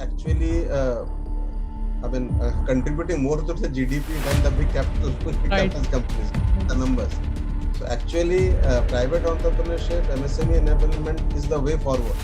actually, contributing more to the GDP than the big capital companies, the numbers. So actually, private entrepreneurship, MSME enablement is the way forward.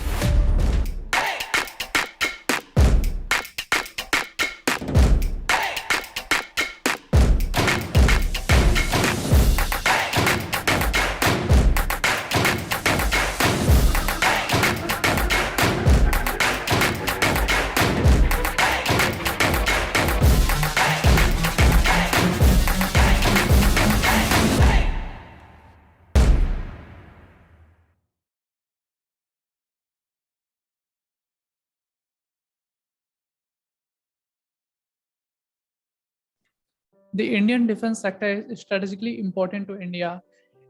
The Indian defense sector is strategically important to India.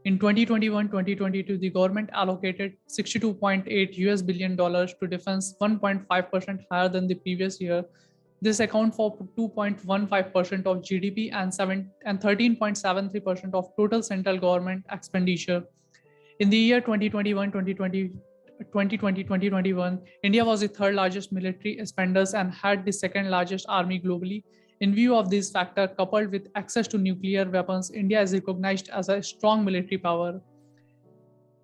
In 2021-2022, the government allocated $62.8 billion to defense, 1.5% higher than the previous year. This accounts for 2.15% of GDP and 13.73% of total central government expenditure. In the year 2020-2021, India was the third largest military spenders and had the second largest army globally. In view of these factors, coupled with access to nuclear weapons, India is recognized as a strong military power.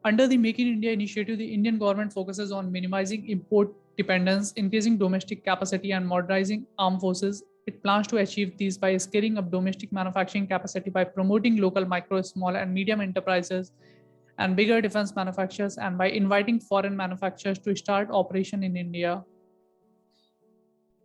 Under the Make in India initiative, the Indian government focuses on minimizing import dependence, increasing domestic capacity, and modernizing armed forces. It plans to achieve these by scaling up domestic manufacturing capacity by promoting local micro, small, and medium enterprises and bigger defense manufacturers, and by inviting foreign manufacturers to start operation in India.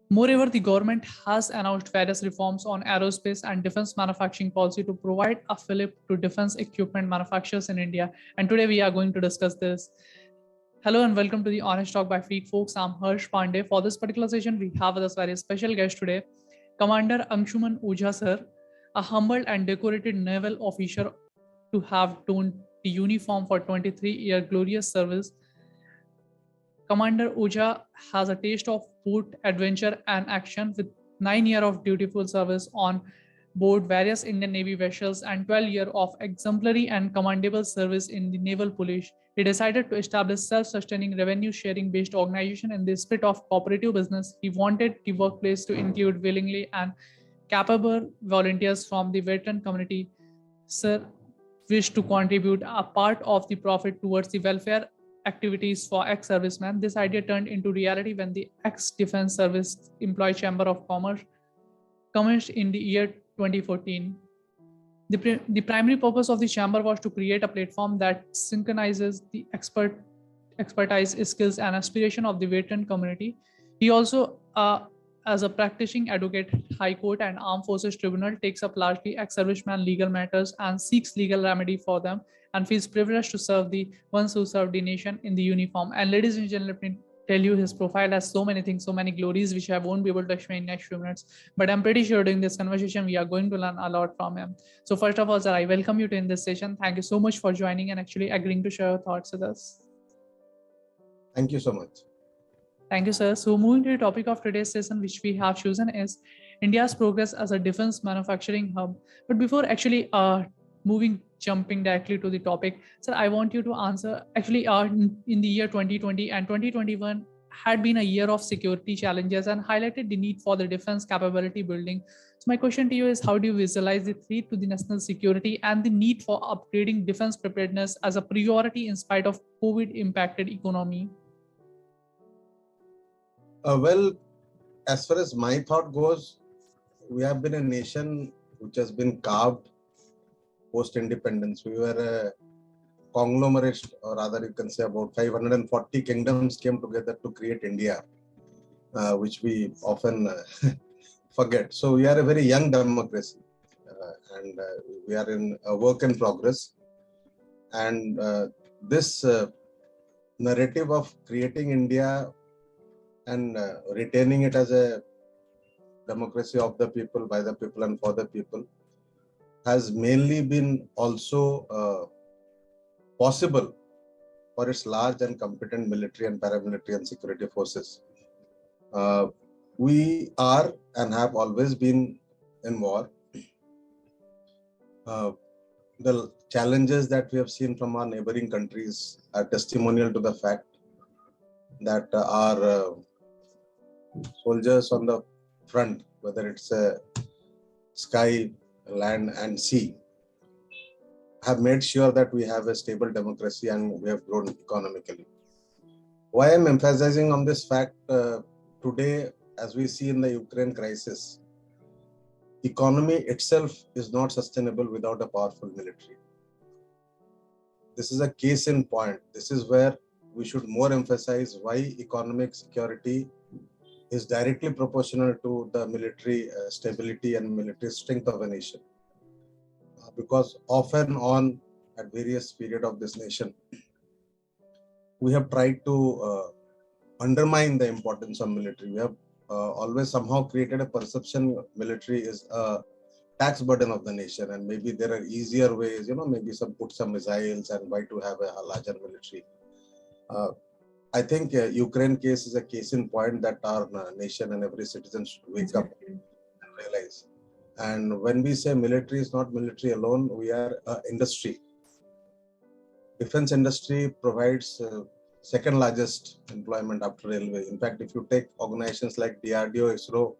Moreover, the government has announced various reforms on aerospace and defense manufacturing policy to provide a fillip to defense equipment manufacturers in India. And today we are going to discuss this. Hello and welcome to the Honest Talk by Freak Folks. I'm Harsh Pandey. For this particular session, we have with us very special guest today, Commander Angsuman Ojha sir, a humble and decorated naval officer to have donned the uniform for 23-year glorious service. Commander Ojha has a taste of both adventure and action with 9 years of dutiful service on board various Indian Navy vessels and 12 years of exemplary and commendable service in the Naval Police. He decided to establish self-sustaining revenue-sharing based organization in the spirit of cooperative business. He wanted the workplace to include willingly and capable volunteers from the veteran community. Sir wished to contribute a part of the profit towards the welfare activities for ex-servicemen. This idea turned into reality when the ex-Defense Service Employee Chamber of Commerce commenced in the year 2014. The primary purpose of the chamber was to create a platform that synchronizes the expertise, skills, and aspiration of the veteran community. He also, as a practicing advocate, High Court and Armed Forces Tribunal, takes up largely ex-servicemen legal matters and seeks legal remedy for them, and feels privileged to serve the ones who serve the nation in the uniform. And ladies and gentlemen, let me tell you, his profile has so many things, so many glories, which I won't be able to explain in the next few minutes. But I'm pretty sure during this conversation, we are going to learn a lot from him. So first of all, sir, I welcome you to in this session. Thank you so much for joining and actually agreeing to share your thoughts with us. Thank you so much. Thank you, sir. So moving to the topic of today's session, which we have chosen is India's progress as a defense manufacturing hub. But before actually jumping directly to the topic, sir, I want you to answer, actually in the year 2020 and 2021 had been a year of security challenges and highlighted the need for the defense capability building. So my question to you is, how do you visualize the threat to the national security and the need for upgrading defense preparedness as a priority in spite of COVID impacted economy? Well, as far as my thought goes, we have been a nation which has been carved post-independence. We were a conglomerate, or rather you can say about 540 kingdoms came together to create India, which we often forget. So we are a very young democracy, and we are in a work in progress. And this narrative of creating India and retaining it as a democracy of the people, by the people, and for the people has mainly been also possible for its large and competent military and paramilitary and security forces. We are and have always been in war. The challenges that we have seen from our neighboring countries are testimonial to the fact that our soldiers on the front, whether it's sky, land, and sea, have made sure that we have a stable democracy and we have grown economically. Why I'm emphasizing on this fact today, as we see in the Ukraine crisis, economy itself is not sustainable without a powerful military. This is a case in point. This is where we should more emphasize why economic security is directly proportional to the military stability and military strength of a nation. Because off and on at various periods of this nation, we have tried to undermine the importance of military. We have always somehow created a perception military is a tax burden of the nation, and maybe there are easier ways, maybe put some missiles, and why to have a larger military. I think Ukraine case is a case in point that our nation and every citizen should wake up and realize. And when we say military is not military alone, we are industry. Defense industry provides second largest employment after railway. In fact, if you take organizations like DRDO, ISRO,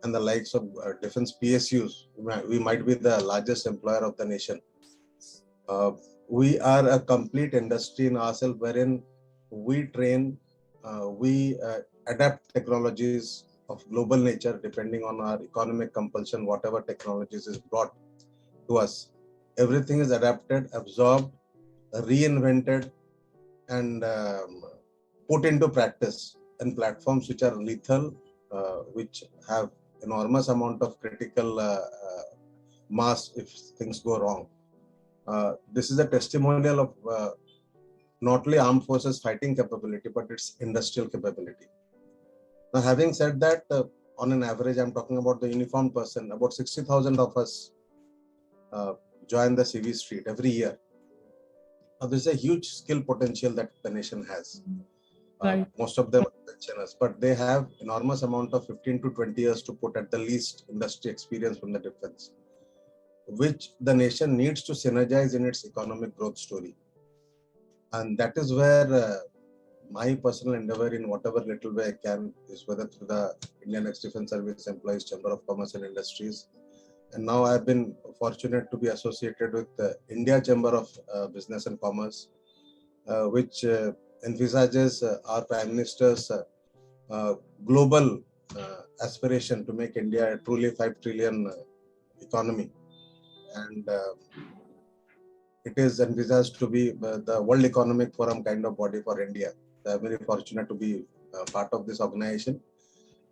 and the likes of defense PSUs, we might be the largest employer of the nation. We are a complete industry in ourselves, wherein we train, we adapt technologies of global nature depending on our economic compulsion, whatever technologies is brought to us. Everything is adapted, absorbed, reinvented, and put into practice in platforms which are lethal, which have enormous amount of critical mass if things go wrong. This is a testimonial of not only armed forces fighting capability, but its industrial capability. Now, having said that, on an average, I'm talking about the uniformed person, about 60,000 of us join the CV street every year. Now, there's a huge skill potential that the nation has. Right. Most of them are pensioners, but they have enormous amount of 15 to 20 years to put at the least industry experience from the defense, which the nation needs to synergize in its economic growth story. And that is where my personal endeavor in whatever little way I can is whether through the Indian Ex-Defense Service Employees Chamber of Commerce and Industries. And now I've been fortunate to be associated with the India Chamber of Business and Commerce, which envisages our Prime Minister's global aspiration to make India a truly 5 trillion economy. And it is envisaged to be the World Economic Forum kind of body for India. I'm very fortunate to be part of this organization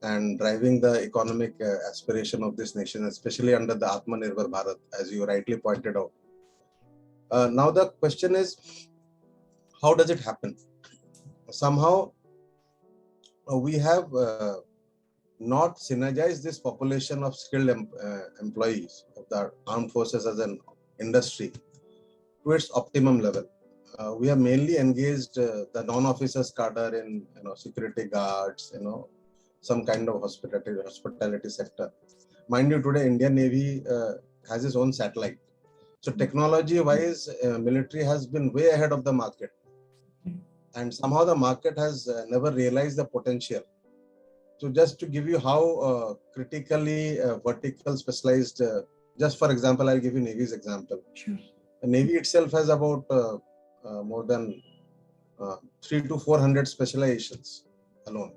and driving the economic aspiration of this nation, especially under the Atmanirbhar Bharat, as you rightly pointed out. Now the question is, how does it happen? Somehow we have not synergized this population of skilled employees of the armed forces as an industry to its optimum level. We have mainly engaged the non-officers cadre in security guards, some kind of hospitality sector. Mind you, today Indian Navy has its own satellite. So technology-wise, military has been way ahead of the market. And somehow the market has never realized the potential. So just to give you how critically vertical specialized, just for example, I'll give you Navy's example. Sure. The Navy itself has about more than 300 to 400 specializations alone.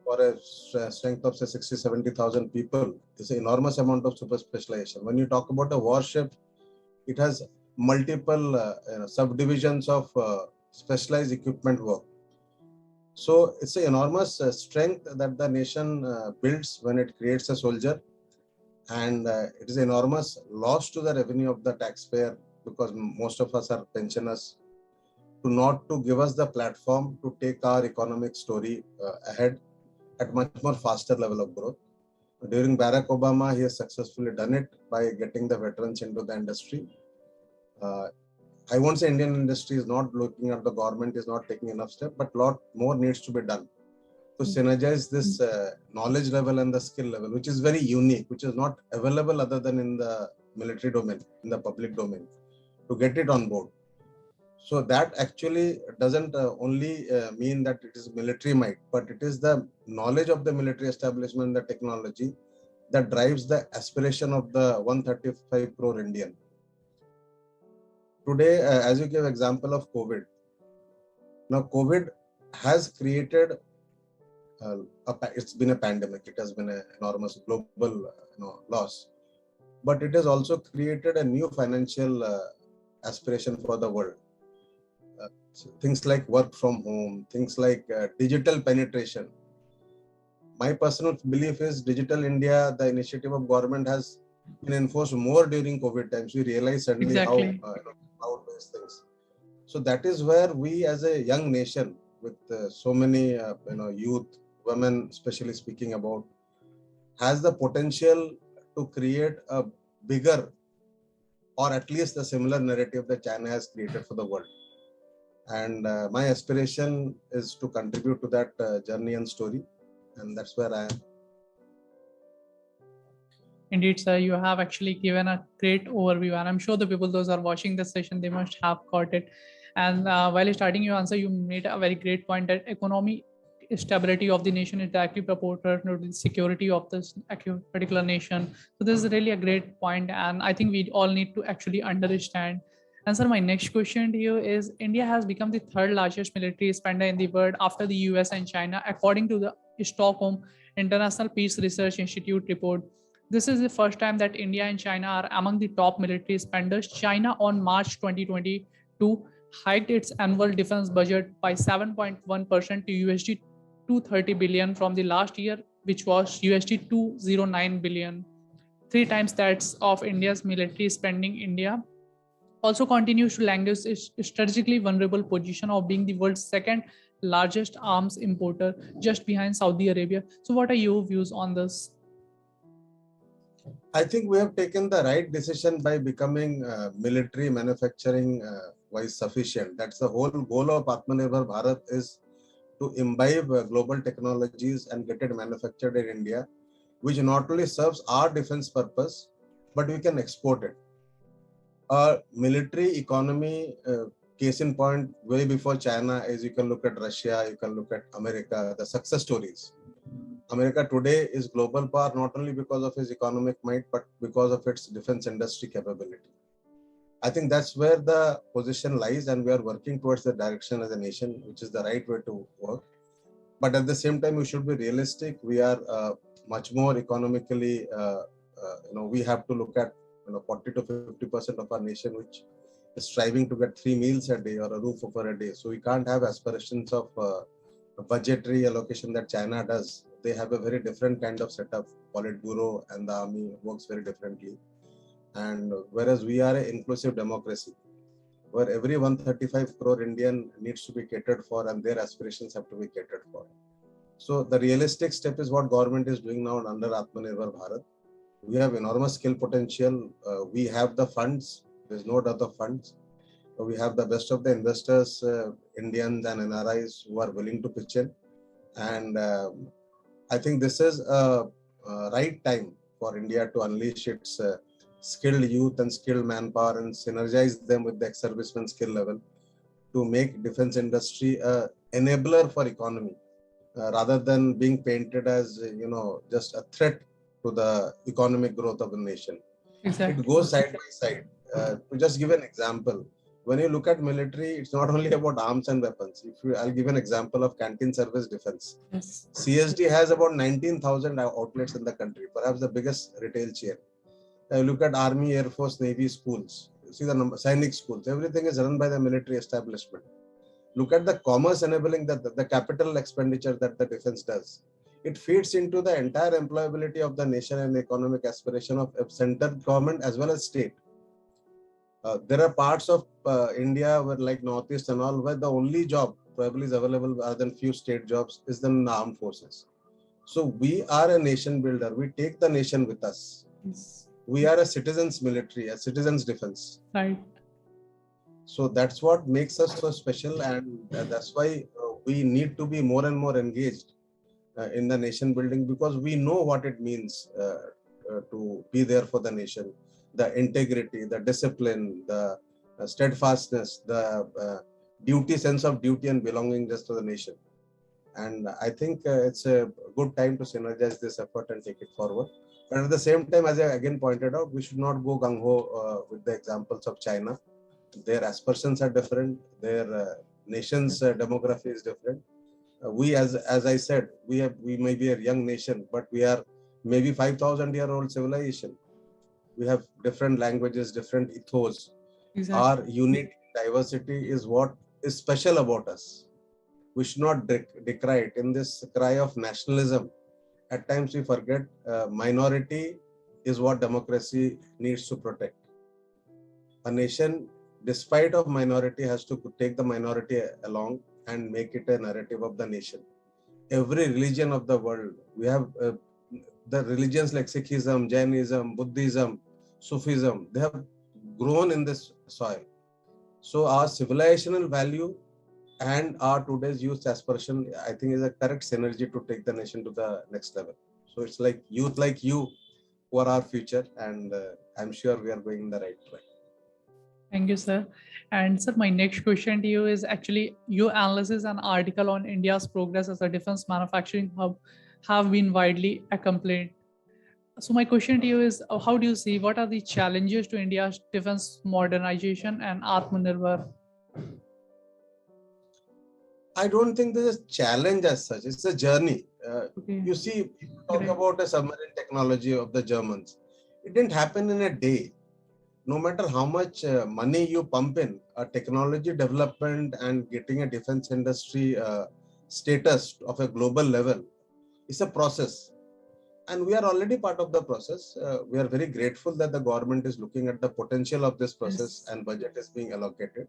For a strength of say 60,000-70,000 people, it's an enormous amount of super specialization. When you talk about a warship, it has multiple subdivisions of specialized equipment work. So it's an enormous strength that the nation builds when it creates a soldier, and it is enormous loss to the revenue of the taxpayer, because most of us are pensioners, to give us the platform to take our economic story ahead at much more faster level of growth. During Barack Obama, he has successfully done it by getting the veterans into the industry. I won't say Indian industry is not looking at the government is not taking enough steps, but a lot more needs to be done to synergize this knowledge level and the skill level, which is very unique, which is not available other than in the military domain, in the public domain, to get it on board. So that actually doesn't only mean that it is military might, but it is the knowledge of the military establishment, the technology that drives the aspiration of the 135 crore Indian. Today, as you give example of COVID, now COVID has created, it's been a pandemic, it has been an enormous global loss, but it has also created a new financial aspiration for the world. Things like work from home, things like digital penetration. My personal belief is Digital India, the initiative of government, has been enforced more during COVID times. We realize suddenly Exactly. how these things. So that is where we, as a young nation, with so many youth, women, especially speaking about, has the potential to create a bigger or at least a similar narrative that China has created for the world. And my aspiration is to contribute to that journey and story, and that's where I am. Indeed, sir, you have actually given a great overview, and I'm sure the people those are watching this session, they must have got it. And while starting your answer, you made a very great point that economy stability of the nation is directly proportional to the security of this particular nation. So this is really a great point, and I think we all need to actually understand. And sir, my next question to you is: India has become the third largest military spender in the world after the US and China, according to the Stockholm International Peace Research Institute report. This is the first time that India and China are among the top military spenders. China on March 2022 hiked its annual defense budget by 7.1% to USD 230 billion from the last year, which was USD 209 billion. Three times that's of India's military spending. India also continues to languish its strategically vulnerable position of being the world's second largest arms importer, just behind Saudi Arabia. So, what are your views on this? I think we have taken the right decision by becoming military manufacturing wise sufficient. That's the whole goal of Atmanirbhar Bharat, is to imbibe global technologies and get it manufactured in India, which not only serves our defense purpose, but we can export it. Our military economy, case in point, way before China, is you can look at Russia, you can look at America, the success stories. America today is global power not only because of its economic might, but because of its defense industry capability. I think that's where the position lies, and we are working towards the direction as a nation, which is the right way to work. But at the same time, we should be realistic. We are much more economically, we have to look at 40 to 50% of our nation, which is striving to get 3 meals a day or a roof over a day. So we can't have aspirations of budgetary allocation that China does. They have a very different kind of setup. Politburo and the army works very differently. And whereas we are an inclusive democracy, where every 135 crore Indian needs to be catered for and their aspirations have to be catered for. So the realistic step is what government is doing now under Atmanirbhar Bharat. We have enormous skill potential. We have the funds. There's no doubt of funds. We have the best of the investors, Indians and NRIs, who are willing to pitch in. And I think this is a right time for India to unleash its skilled youth and skilled manpower and synergize them with the ex-servicemen skill level to make defense industry an enabler for economy, rather than being painted as just a threat to the economic growth of the nation. Exactly. It goes side by side. To just give an example, when you look at military, it's not only about arms and weapons. I'll give an example of canteen service defense. Yes. CSD has about 19,000 outlets in the country, perhaps the biggest retail chain. Look at Army, Air Force, Navy schools. See the number, Sainik schools. Everything is run by the military establishment. Look at the commerce enabling the capital expenditure that the defense does. It feeds into the entire employability of the nation and economic aspiration of central government as well as state. There are parts of India where, like Northeast and all, where the only job probably is available other than few state jobs is the armed forces. So we are a nation builder. We take the nation with us. Yes. We are a citizens military, a citizens defense. Right. So that's what makes us so special, and that's why we need to be more and more engaged in the nation building, because we know what it means to be there for the nation. The integrity, the discipline, the steadfastness, the sense of duty and belongingness to the nation. And I think it's a good time to synergize this effort and take it forward. But at the same time, as I again pointed out, we should not go gung-ho with the examples of China. Their aspirations are different. Their nation's demography is different. We, as I said, we may be a young nation, but we are maybe 5,000-year-old civilization. We have different languages, different ethos. Exactly. Our unique diversity is what is special about us. We should not decry it. In this cry of nationalism, at times we forget minority is what democracy needs to protect. A nation, despite of minority, has to take the minority along and make it a narrative of the nation. Every religion of the world, we have the religions like Sikhism, Jainism, Buddhism, Sufism, they have grown in this soil. So our civilizational value and our today's youth aspiration, I think, is a correct synergy to take the nation to the next level. So it's like youth like you who are our future, and I'm sure we are going in the right track. Thank you, sir. And sir, my next question to you is actually your analysis and article on India's progress as a defense manufacturing hub have been widely acclaimed. So my question to you is, how do you see what are the challenges to India's defense modernization and Atmanirbhar? I don't think there's a challenge as such. It's a journey. Okay. You see, people talk about a submarine technology of the Germans. It didn't happen in a day. No matter how much money you pump in, a technology development and getting a defense industry status of a global level is a process. And we are already part of the process. We are very grateful that the government is looking at the potential of this process, and budget is being allocated,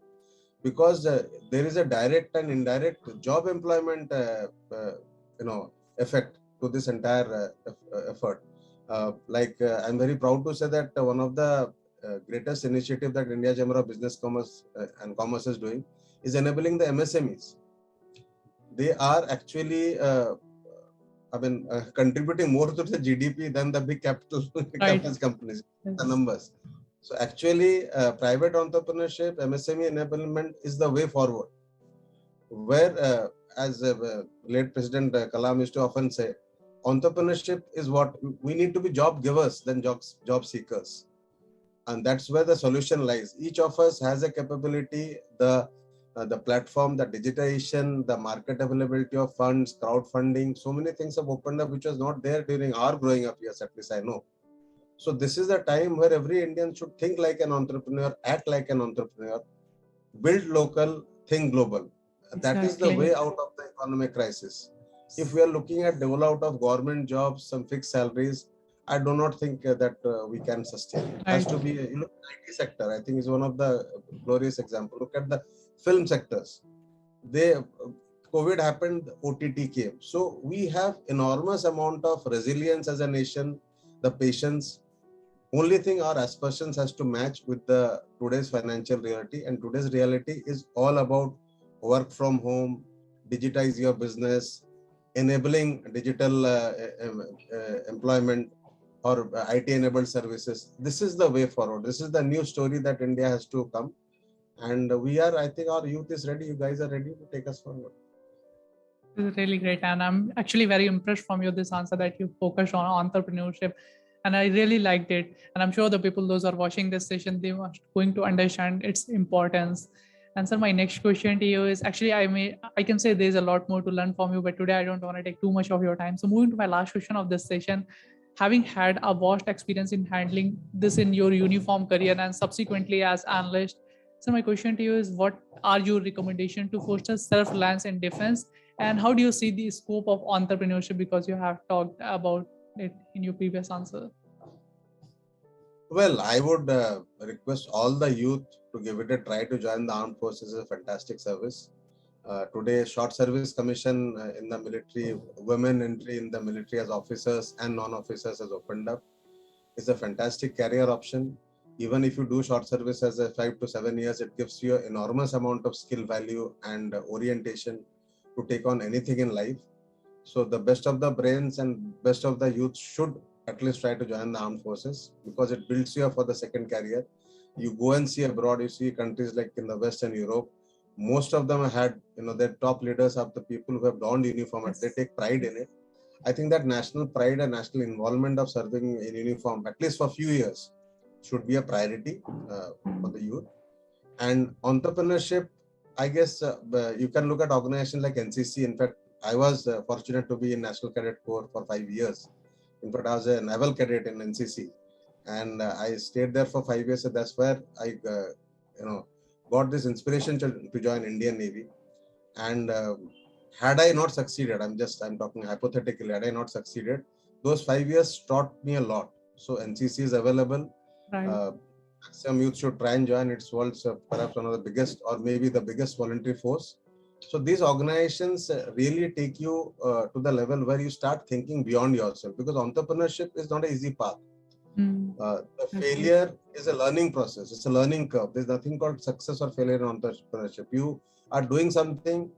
because there is a direct and indirect job employment effect to this entire effort. I'm very proud to say that one of the greatest initiative that India Chamber of Business and Commerce is doing is enabling the MSMEs. They are actually contributing more to the GDP than the big capitalist companies, the numbers. So actually, private entrepreneurship, MSME enablement is the way forward. Where, as late President Kalam used to often say, entrepreneurship is what we need to be job givers than job seekers. And that's where the solution lies. Each of us has a capability, the platform, the digitization, the market availability of funds, crowdfunding, so many things have opened up which was not there during our growing up years, at least I know. So this is a time where every Indian should think like an entrepreneur, act like an entrepreneur, build local, think global. Exactly. That is the way out of the economic crisis. If we are looking at rollout of government jobs, some fixed salaries, I do not think that we can sustain. It has to be, IT sector, I think, is one of the glorious examples. Look at the film sectors. COVID happened, OTT came. So we have enormous amount of resilience as a nation, the patience. Only thing, our aspirations has to match with the today's financial reality, and today's reality is all about work from home, digitize your business, enabling digital employment or IT-enabled services. This is the way forward. This is the new story that India has to come. And we are, I think our youth is ready. You guys are ready to take us forward. This is really great. And I'm actually very impressed from this answer that you focused on entrepreneurship. And I really liked it. And I'm sure the people, those are watching this session, they are going to understand its importance. And sir, my next question to you is actually, I can say there's a lot more to learn from you, but today I don't want to take too much of your time. So moving to my last question of this session, having had a vast experience in handling this in your uniform career and subsequently as analyst, so my question to you is, what are your recommendations to foster self-reliance in defense? And how do you see the scope of entrepreneurship? Because you have talked about it in your previous answer. Well, I would request all the youth to give it a try to join the armed forces. Is a fantastic service. Today, short service commission in the military, women entry in the military as officers and non-officers has opened up. It's a fantastic career option. Even if you do short service as a 5 to 7 years, it gives you an enormous amount of skill value and orientation to take on anything in life. So the best of the brains and best of the youth should at least try to join the armed forces, because it builds you up for the second career. You go and see abroad, you see countries like in the Western Europe, most of them had, their top leaders are the people who have donned uniform and they take pride in it. I think that national pride and national involvement of serving in uniform, at least for a few years, should be a priority for the youth. And entrepreneurship, I guess you can look at organizations like NCC. In fact, I was fortunate to be in National Cadet Corps for 5 years. In fact, I was a Naval Cadet in NCC, and I stayed there for 5 years. So that's where I, got this inspiration to join Indian Navy. And had I not succeeded, I'm talking hypothetically, had I not succeeded, those 5 years taught me a lot. So NCC is available. Right. Some youth should try and join. It's world's perhaps one of the biggest or maybe the biggest voluntary force. So these organizations really take you to the level where you start thinking beyond yourself, because entrepreneurship is not an easy path. The failure is a learning process. It's a learning curve. There's nothing called success or failure in entrepreneurship. You are doing something,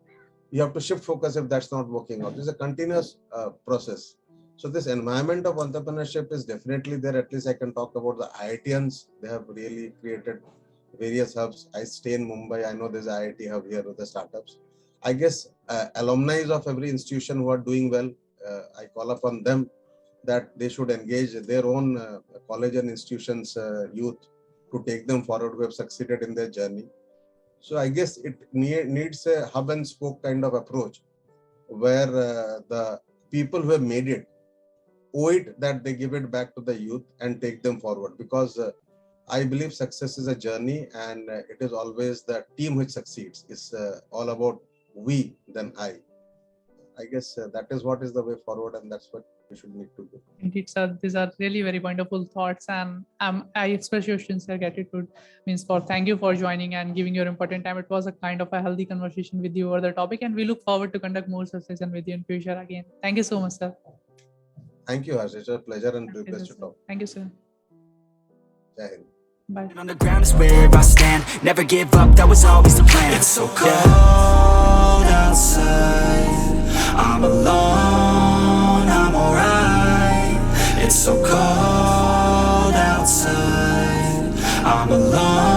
you have to shift focus if that's not working out. It's a continuous process. So this environment of entrepreneurship is definitely there. At least I can talk about the IITians. They have really created various hubs. I stay in Mumbai. I know there's an IIT hub here with the startups. I guess alumni of every institution who are doing well, I call upon them that they should engage their own college and institutions youth to take them forward who have succeeded in their journey. So I guess it needs a hub and spoke kind of approach where the people who have made it owe it that they give it back to the youth and take them forward, because I believe success is a journey, and it is always the team which succeeds. It's all about we, then I. I guess that is what is the way forward, and that's what we should need to do. Indeed, sir. These are really very wonderful thoughts, and I express your sincere gratitude. Thank you for joining and giving your important time. It was a kind of a healthy conversation with you over the topic, and we look forward to conduct more sessions with you in future again. Thank you so much, sir. Thank you, Harsh. It's a pleasure and privilege to talk. Thank you, sir. Jai Hind. Bye. On the ground is where I stand. Never give up, that was always the plan. It's so cold outside. I'm alone, I'm alright. It's so cold outside. I'm alone.